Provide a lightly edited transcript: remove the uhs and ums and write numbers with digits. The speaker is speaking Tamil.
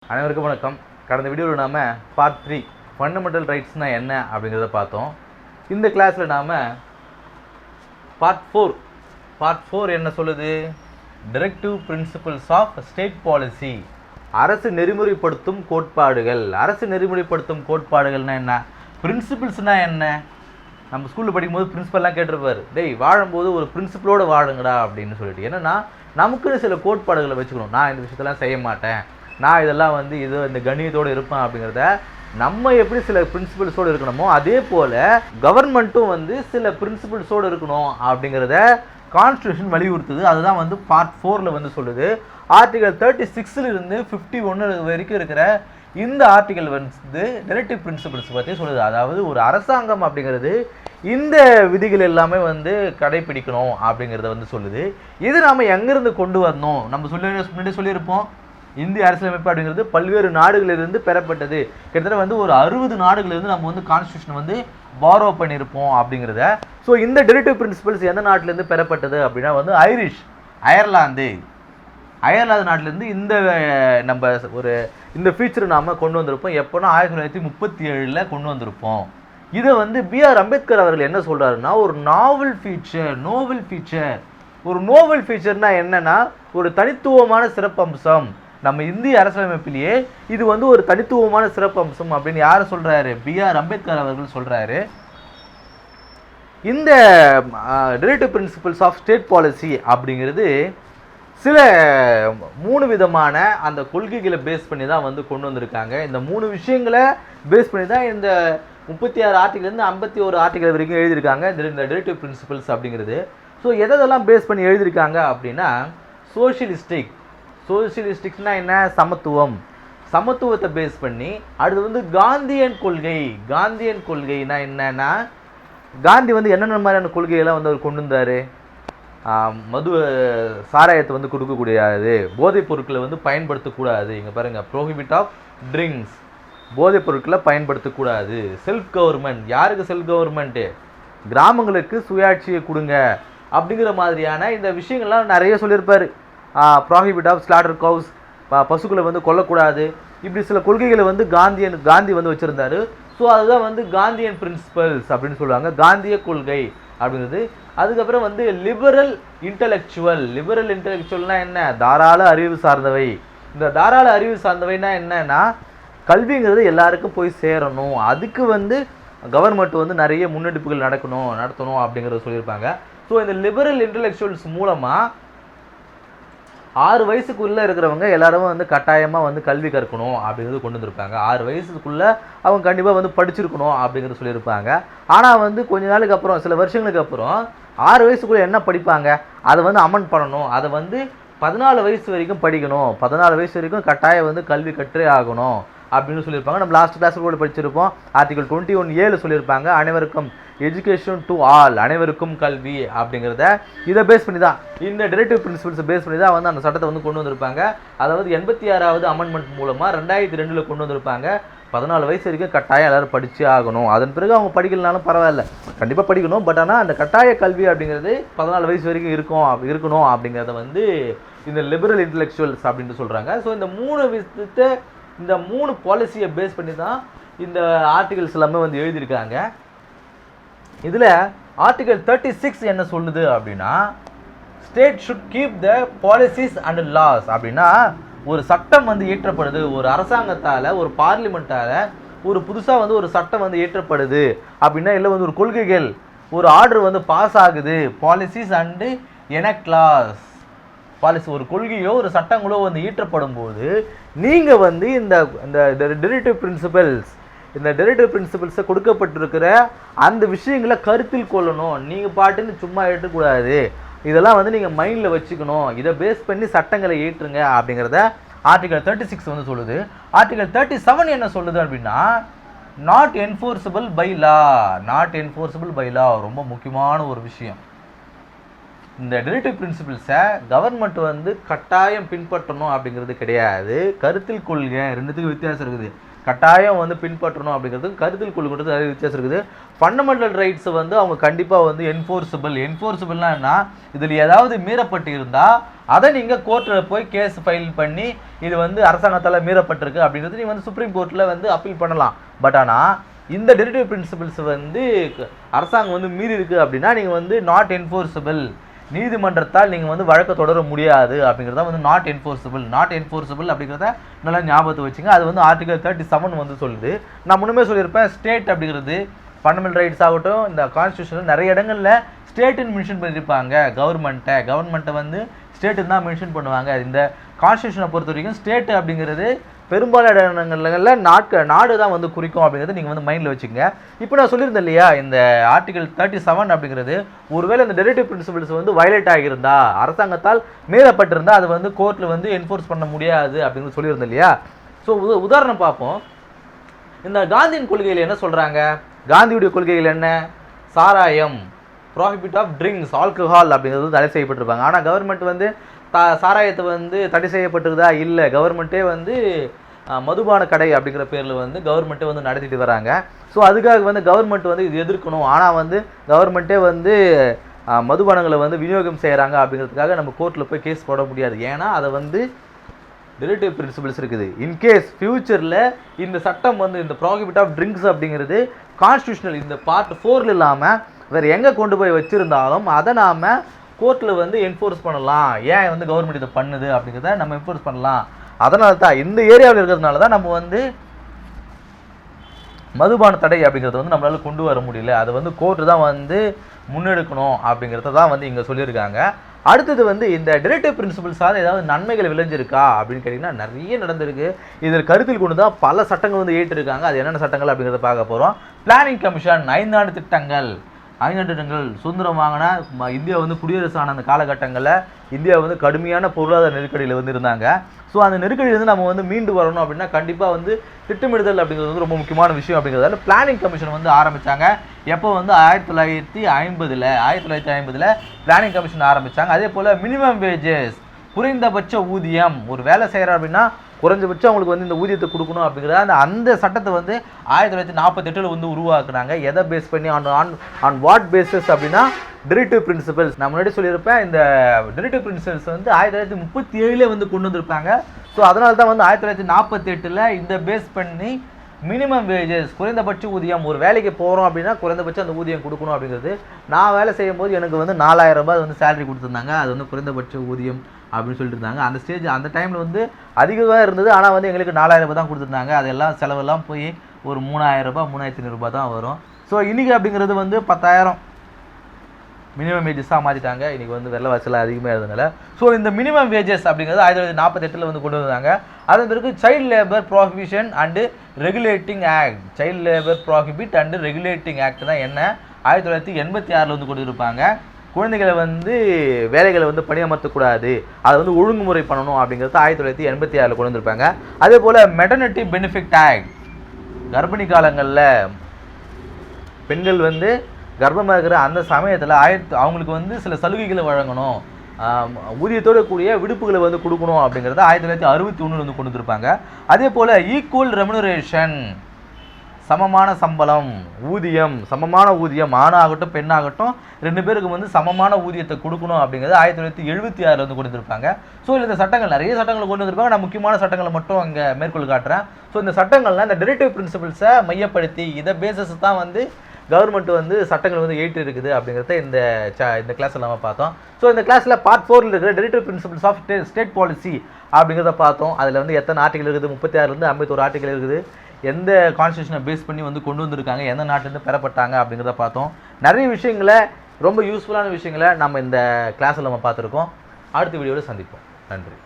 அனைவருக்கும் வணக்கம். கடந்த வீடியோவில் நாம் பார்ட் 3 ஃபண்டமெண்டல் ரைட்ஸ்னால் என்ன அப்படிங்கிறத பார்த்தோம். இந்த கிளாஸில் நாம் பார்ட் 4 என்ன சொல்லுது? Directive principles of state policy, அரசு நெறிமுறைப்படுத்தும் கோட்பாடுகள். அரசு நெறிமுறைப்படுத்தும் கோட்பாடுகள்னால் என்ன, பிரின்சிபிள்ஸ்னால் என்ன? நம்ம ஸ்கூலில் படிக்கும்போது பிரின்சிபல்லாம் கேட்டிருப்பார், டேய் வாழும்போது ஒரு பிரின்சிபலோடு வாழுங்கடா அப்படின்னு சொல்லிட்டு. என்னென்னா நமக்குன்னு சில கோட்பாடுகளை வச்சுக்கணும். நான் இந்த விஷயத்தெல்லாம் செய்ய மாட்டேன், நான் இதெல்லாம் இந்த கணியத்தோடு இருப்பேன் அப்படிங்கிறத நம்ம எப்படி சில பிரின்சிபல்ஸோடு இருக்கணுமோ அதே போல் கவர்மெண்ட்டும் சில பிரின்சிபல்ஸோடு இருக்கணும் அப்படிங்கிறத கான்ஸ்டியூஷன் வலியுறுத்துது. அதுதான் பார்ட் 4ல் சொல்லுது. ஆர்டிகல் 36லிருந்து 51 வரைக்கும் இருக்கிற இந்த ஆர்டிகல் டைரக்டிவ் பிரின்சிபல்ஸ் பற்றி சொல்லுது. அதாவது ஒரு அரசாங்கம் அப்படிங்கிறது இந்த விதிகள் எல்லாமே கடைபிடிக்கணும் அப்படிங்கிறத சொல்லுது. இது நாம் எங்கேருந்து கொண்டு வரணும்? நம்ம முன்னாடி சொல்லியிருப்போம், இந்திய அரசியலமைப்பு அப்படிங்கிறது பல்வேறு நாடுகளிலிருந்து பெறப்பட்டது. கிட்டத்தட்ட ஒரு 60 நாடுகளிலிருந்து நம்ம கான்ஸ்டியூஷன் பாரோ பண்ணியிருப்போம் அப்படிங்கிறத. ஸோ இந்த டைரக்டிவ் பிரின்சிபல்ஸ் எந்த நாட்டிலேருந்து பெறப்பட்டது அப்படின்னா அயர்லாந்து நாட்டிலேருந்து நம்ம இந்த ஃபீச்சர் நாம் கொண்டு வந்திருப்போம். எப்போனா 1937 கொண்டு வந்திருப்போம். இதை B.R. அம்பேத்கர் அவர்கள் என்ன சொல்கிறாருன்னா, ஒரு நோவல் ஃபீச்சர்னா என்னன்னா ஒரு தனித்துவமான சிறப்பம்சம். நம்ம இந்திய அரசியலமைப்பிலேயே இது ஒரு தனித்துவமான சிறப்பம்சம் அப்படின்னு யார் சொல்கிறாரு? B.R. அம்பேத்கர் அவர்கள் சொல்கிறாரு. இந்த directive principles of state policy அப்படிங்கிறது சில 3 விதமான அந்த கொள்கைகளை பேஸ் பண்ணி தான் கொண்டு வந்திருக்காங்க. இந்த 3 விஷயங்களை பேஸ் பண்ணி தான் இந்த 36 ஆர்டிகிலேருந்து 51 ஆர்டிகல் வரைக்கும் எழுதியிருக்காங்க இந்த டைரக்டிவ் பிரின்சிபல்ஸ் அப்படிங்கிறது. ஸோ எதெல்லாம் பேஸ் பண்ணி எழுதியிருக்காங்க அப்படின்னா, சோஷியலிஸ்டிக்ஸ்னால் என்ன? சமத்துவத்தை பேஸ் பண்ணி. அடுத்து காந்தியன் கொள்கைனா என்னன்னா, காந்தி என்னென்ன மாதிரியான கொள்கையெல்லாம் அவர் கொண்டு வந்தார்? சாராயத்தை கொடுக்கக்கூடாது, போதைப் பொருட்களை பயன்படுத்தக்கூடாது. இங்கே பாருங்கள், ப்ரோஹிபிட் ஆஃப் ட்ரிங்க்ஸ், போதைப் பொருட்களை பயன்படுத்தக்கூடாது. செல்ஃப் கவர்மெண்ட், யாருக்கு செல்ஃப் கவர்மெண்ட்டு? கிராமங்களுக்கு சுயாட்சியை கொடுங்க அப்படிங்கிற மாதிரியான இந்த விஷயங்கள்லாம் நிறைய சொல்லியிருப்பார். ப்ரோஹிபிட் ஆஃப் ஸ்லாட்டர் கவுஸ், பசுக்களை கொல்லக்கூடாது. இப்படி சில கொள்கைகளை காந்தி வச்சுருந்தார். ஸோ அதுதான் காந்தியன் பிரின்சிபல்ஸ் அப்படின்னு சொல்லுவாங்க, காந்திய கொள்கை அப்படிங்கிறது. அதுக்கப்புறம் லிபரல் இன்டலெக்சுவல்னா என்ன? தாராள அறிவு சார்ந்தவை. இந்த தாராள அறிவு சார்ந்தவைனா என்னன்னா, கல்விங்கிறது எல்லாருக்கும் போய் சேரணும், அதுக்கு கவர்மெண்ட் நிறைய முன்னெடுப்புகள் நடத்தணும் அப்படிங்கிறத சொல்லியிருப்பாங்க. ஸோ இந்த லிபரல் இன்டலெக்சுவல்ஸ் மூலமாக 6 வயசுக்குள்ளே இருக்கிறவங்க எல்லாரும் கட்டாயமாக கல்வி கற்கணும் அப்படிங்கிறது கொண்டு வந்திருப்பாங்க. 6 வயசுக்குள்ளே அவங்க கண்டிப்பாக படிச்சிருக்கணும் அப்படிங்கிறது சொல்லியிருப்பாங்க. ஆனால் கொஞ்ச நாளுக்கு அப்புறம், சில வருஷங்களுக்கு அப்புறம் 6 வயசுக்குள்ளே என்ன படிப்பாங்க அதை அமெண்ட் பண்ணணும். அதை 14 வயசு வரைக்கும் படிக்கணும், 14 வயசு வரைக்கும் கட்டாயம் கல்வி கற்றே ஆகணும் அப்படின்னு சொல்லியிருப்பாங்க. நம்ம லாஸ்ட் கிளாஸில் கூட படிச்சிருப்போம். ஆர்டிகல் 21A சொல்லியிருப்பாங்க, அனைவருக்கும் எஜுகேஷன் டு ஆல், அனைவருக்கும் கல்வி அப்படிங்கிறத. இதை பேஸ் பண்ணி தான், இந்த டைரக்டிவ் பிரின்சிபல்ஸை பேஸ் பண்ணி தான் அந்த சட்டத்தை கொண்டு வந்திருப்பாங்க. அதாவது 86வது அமெண்ட்மெண்ட் மூலமாக 2002 கொண்டு வந்திருப்பாங்க. 14 வயசு வரைக்கும் கட்டாயம் எல்லோரும் படித்தே ஆகணும். அதன் பிறகு அவங்க படிக்கலனாலும் பரவாயில்ல, கண்டிப்பாக படிக்கணும். பட் ஆனால் அந்த கட்டாய கல்வி அப்படிங்கிறது 14 வயசு வரைக்கும் இருக்கணும் அப்படிங்கிறத இந்த லிபரல் இன்டலெக்சுவல்ஸ் அப்படின்னு சொல்கிறாங்க. ஸோ இந்த 3 பாலிசியை பேஸ் பண்ணி தான் இந்த ஆர்டிகல்ஸ் எல்லாமே எழுதியிருக்காங்க. இதில் ஆர்டிகல் 36 என்ன சொல்லுது அப்படின்னா, state should keep the policies and laws. அப்படின்னா ஒரு சட்டம் இயற்றப்படுது, ஒரு அரசாங்கத்தால், ஒரு பார்லிமெண்ட்டால் ஒரு புதுசாக ஒரு சட்டம் இயற்றப்படுது அப்படின்னா, இல்லை ஒரு கொள்கைகள், ஒரு ஆர்டர் பாஸ் ஆகுது, policies and enact laws. Policy, ஒரு கொள்கையோ ஒரு சட்டங்களோ இயற்றப்படும் போது நீங்கள் இந்த டைரக்டிவ் பிரின்சிபல்ஸை கொடுக்கப்பட்டிருக்கிற அந்த விஷயங்களை கருத்தில் கொள்ளணும். நீங்கள் பாட்டுன்னு சும்மா ஏற்றக்கூடாது, இதெல்லாம் நீங்கள் மைண்டில் வச்சுக்கணும். இதை பேஸ் பண்ணி சட்டங்களை ஏற்றுங்க அப்படிங்கிறத ஆர்டிகல் 36 சொல்லுது. ஆர்டிகல் 37 என்ன சொல்லுது அப்படின்னா, நாட் என்ஃபோர்ஸபிள் பை லா. ரொம்ப முக்கியமான ஒரு விஷயம். இந்த டைரக்டிவ் பிரின்சிபல்ஸை கவர்மெண்ட் கட்டாயம் பின்பற்றணும் அப்படிங்கிறது கிடையாது, கருத்தில் கொள்க. ரெண்டுத்துக்கும் வித்தியாசம் இருக்குது. கட்டாயம் வந்து பின்பற்றணும் அப்படிங்கிறது கருத்தில் கொள்ளுங்கிறது நிறைய வித்தியாசம் இருக்குது. ஃபண்டமெண்டல் ரைட்ஸ் வந்து அவங்க கண்டிப்பாக வந்து என்ஃபோர்ஸபிள்னா என்ன, இதில் ஏதாவது மீறப்பட்டு இருந்தால் அதை நீங்கள் கோர்ட்டில் போய் கேஸ் ஃபைல் பண்ணி இது வந்து அரசாங்கத்தால் மீறப்பட்டிருக்கு அப்படிங்கிறது நீங்கள் வந்து சுப்ரீம் கோர்ட்டில் வந்து அப்பீல் பண்ணலாம். பட் ஆனால் இந்த டெரிவேட்டிவ் பிரின்சிபிள்ஸ் வந்து அரசாங்கம் வந்து மீறி இருக்குது அப்படின்னா நீங்கள் வந்து நாட் என்ஃபோர்ஸபிள், நீதிமன்றத்தால் நீங்கள் வந்து வழக்கு தொடர முடியாது அப்படிங்கிறத வந்து நாட் என்ஃபோர்ஸபிள் அப்படிங்கிறத நல்லா ஞாபகத்தை வச்சுங்க. அது வந்து ஆர்டிகல் 37 வந்து சொல்லுது. நான் முன்னுமே சொல்லியிருப்பேன், ஸ்டேட் அப்படிங்கிறது ஃபண்டமெண்டல் ரைட்ஸ் ஆகட்டும், இந்த கான்ஸ்டியூஷனில் நிறைய இடங்களில் ஸ்டேட்டுன்னு மென்ஷன் பண்ணியிருப்பாங்க. கவர்மெண்ட்டை வந்து ஸ்டேட்டுன்னு தான் மென்ஷன் பண்ணுவாங்க. இந்த கான்ஸ்டியூஷனை பொறுத்த வரைக்கும் ஸ்டேட்டு அப்படிங்கிறது பெரும்பாலான இடங்களில் நாடு தான் வந்து குறிக்கும் அப்படிங்கிறது நீங்கள் வந்து மைண்டில் வச்சுக்கோங்க. இப்போ நான் சொல்லியிருந்தேன் இல்லையா, இந்த ஆர்டிகல் 37 அப்படிங்கிறது ஒருவேளை இந்த டெரிவேட்டிவ் பிரின்சிபிள்ஸ் வந்து வயலேட் ஆகியிருந்தா, அரசாங்கத்தால் மீறப்பட்டிருந்தால் அது வந்து கோர்ட்டில் வந்து என்ஃபோர்ஸ் பண்ண முடியாது அப்படிங்கிறது சொல்லியிருந்தேன் இல்லையா. ஸோ உதாரணம் பார்ப்போம். இந்த காந்தியின் கொள்கையில் என்ன சொல்கிறாங்க, காந்தியுடைய கொள்கைகள் என்ன, சாராயம், ப்ராஹிபிட் ஆஃப் ட்ரிங்க்ஸ், ஆல்கஹால் அப்படிங்கிறது தடை செய்யப்பட்டிருப்பாங்க. ஆனால் கவர்மெண்ட் வந்து சாராயத்தை வந்து தடை செய்யப்பட்டிருக்குதா, இல்லை, கவர்மெண்ட்டே வந்து மதுபான கடை அப்படிங்கிற பேரில் வந்து கவர்மெண்ட்டே வந்து நடத்திட்டு வராங்க. ஸோ அதுக்காக வந்து கவர்மெண்ட் வந்து இது எதிர்க்கணும். ஆனால் வந்து கவர்மெண்ட்டே வந்து மதுபானங்களை வந்து விநியோகம் செய்கிறாங்க அப்படிங்கிறதுக்காக நம்ம கோர்ட்டில் போய் கேஸ் போட முடியாது. ஏன்னா அதை வந்து டெரிவேட்டிவ் பிரின்சிபிள்ஸ் இருக்குது. இன்கேஸ் ஃபியூச்சரில் இந்த சட்டம் வந்து இந்த ப்ராஹிபிட் ஆஃப் ட்ரிங்க்ஸ் அப்படிங்கிறது கான்ஸ்டியூஷனல் இந்த பார்ட் 4 இல்லாமல் வேறு எங்கே கொண்டு போய் வச்சுருந்தாலும் அதை நாம் கோர்ட்டில் வந்து என்ஃபோர்ஸ் பண்ணலாம். ஏன் வந்து கவர்மெண்ட் இதை பண்ணுது அப்படிங்கிறத நம்ம என்ஃபோர்ஸ் பண்ணலாம். அதனால தான் இந்த ஏரியாவில் இருக்கிறதுனால தான் நம்ம வந்து மதுபான தடை அப்படிங்கிறத வந்து நம்மளால் கொண்டு வர முடியல. அது வந்து கோர்ட்டு தான் வந்து முன்னெடுக்கணும் அப்படிங்கிறத தான் வந்து இங்கே சொல்லியிருக்காங்க. அடுத்தது வந்து இந்த டெரிவேட்டிவ் பிரின்சிபிள்ஸால் ஏதாவது நன்மைகள் விளைஞ்சிருக்கா அப்படின்னு கேட்டிங்கன்னா நிறைய நடந்திருக்கு. இதில் கருத்தில் கொண்டு தான் பல சட்டங்கள் வந்து ஏற்றிருக்காங்க. அது என்னென்ன சட்டங்கள் அப்படிங்கிறத பார்க்க போகிறோம். பிளானிங் கமிஷன், 5 ஆண்டு திட்டங்கள் சுதந்திரம் வாங்கினா இந்தியா வந்து குடியரசான அந்த காலகட்டங்களில் இந்தியா வந்து கடுமையான பொருளாதார நெருக்கடியில் வந்து இருந்தாங்க. ஸோ அந்த நெருக்கடியிலேருந்து நம்ம வந்து மீண்டு வரணும் அப்படின்னா கண்டிப்பாக வந்து திட்டமிடுதல் அப்படிங்கிறது வந்து ரொம்ப முக்கியமான விஷயம். அப்படிங்கிறதால பிளானிங் கமிஷன் வந்து ஆரம்பித்தாங்க. எப்போ வந்து 1950 பிளானிங் கமிஷன் ஆரம்பித்தாங்க. அதே போல் மினிமம் வேஜஸ், குறைந்தபட்ச ஊதியம், ஒரு வேலை செய்கிறார் அப்படின்னா குறைஞ்சபட்சம் அவங்களுக்கு வந்து இந்த ஊதியத்தை கொடுக்கணும் அப்படிங்கிறத அந்த சட்டத்தை வந்து 1948 வந்து உருவாக்குனாங்க. எதை பேஸ் பண்ணி ஆன் வாட் பேசிஸ் அப்படின்னா டெரிவேட்டிவ் பிரின்சிபிள்ஸ். நான் முன்னாடி சொல்லியிருப்பேன், இந்த டெரிவேட்டிவ் பிரின்சிபிள்ஸ் வந்து 1937 வந்து கொண்டு வந்திருப்பாங்க. ஸோ அதனால தான் வந்து 1948 இந்த பேஸ் பண்ணி மினிமம் வேஜஸ், குறைந்தபட்ச ஊதியம், ஒரு வேலைக்கு போகிறோம் அப்படின்னா குறைந்தபட்சம் அந்த ஊதியம் கொடுக்கணும் அப்படிங்கிறது. நான் வேலை செய்யும் போது எனக்கு வந்து 4000 ரூபாய் வந்து சேலரி கொடுத்துருந்தாங்க. அது வந்து குறைந்தபட்ச ஊதியம் அப்படின்னு சொல்லிட்டு இருந்தாங்க. அந்த டைமில் வந்து அதிகமாக இருந்தது. ஆனால் வந்து எங்களுக்கு 4000 ரூபாய் தான் கொடுத்துருந்தாங்க. அதெல்லாம் செலவெல்லாம் போய் ஒரு 3000 ரூபாய் 3500 ரூபாய் தான் வரும். ஸோ இன்றைக்கி அப்படிங்கிறது வந்து 10,000 மினிமம் வேஜஸாக மாற்றிட்டாங்க. இன்றைக்கி வந்து விலைவாசிலாம் அதிகமாக இருந்ததுனால. ஸோ இந்த மினிமம் வேஜஸ் அப்படிங்கிறது 1948 வந்து கொண்டு வந்தாங்க. அதன் பிறகு child labour prohibition and regulating act, child labour prohibit and regulating act தான் என்ன 1986 வந்து கொண்டு இருப்பாங்க. குழந்தைகளை வந்து வேலைகளை வந்து பணியமர்த்தக்கூடாது, அதை வந்து ஒழுங்குமுறை பண்ணணும் அப்படிங்கிறது 1986 கொண்டு வந்திருப்பாங்க. அதே போல் மெட்டர்னிட்டி பெனிஃபிட் ஆக்ட், கர்ப்பிணி காலங்களில் பெண்கள் வந்து கர்ப்பமாக இருக்கிற அந்த சமயத்தில் அவங்களுக்கு வந்து சில சலுகைகளை வழங்கணும், ஊதியத்தோடு கூடிய விடுப்புகளை வந்து கொடுக்கணும் அப்படிங்கிறத 1961 வந்து கொண்டு வந்திருப்பாங்க. அதே போல் ஈக்குவல் ரெமுனரேஷன், சமமான சம்பளம், ஊதியம், சமமான ஊதியம், ஆணாகட்டும் பெண்ணாகட்டும் 2 பேருக்கு வந்து சமமான ஊதியத்தை கொடுக்கணும் அப்படிங்கிறது 1976 வந்து கொண்டு வந்திருப்பாங்க. ஸோ இந்த சட்டங்கள் நிறைய சட்டங்களை கொண்டு வந்திருப்பாங்க. நான் முக்கியமான சட்டங்களை மட்டும் அங்கே மேற்கொள் காட்டுறேன். ஸோ இந்த சட்டங்கள்லாம் இந்த டெரிவேட்டிவ் பிரின்சிபிள்ஸை மையப்படுத்தி இதை பேசஸ் தான் வந்து கவர்மெண்ட் வந்து சட்டங்கள் வந்து ஏற்றி இருக்குது அப்படிங்கிறத இந்த கிளாஸில் நம்ம பார்த்தோம். ஸோ இந்த கிளாஸில் பார்ட் 4 இருக்கிற derivative principles of state policy அப்படிங்கிறத பார்த்தோம். அதில் வந்து எத்தனை ஆர்டிகல் இருக்குது, 36 51 ஆர்டிகல் இருக்குது, எந்த கான்ஸ்டியூஷனை பேஸ் பண்ணி வந்து கொண்டு வந்திருக்காங்க, எந்த நாட்டிலேருந்து பெறப்பட்டாங்க அப்படிங்கிறத பார்த்தோம். நிறைய விஷயங்களை, ரொம்ப யூஸ்ஃபுல்லான விஷயங்களை நம்ம இந்த கிளாஸில் நம்ம பார்த்துருக்கோம். அடுத்த வீடியோவில் சந்திப்போம். நன்றி.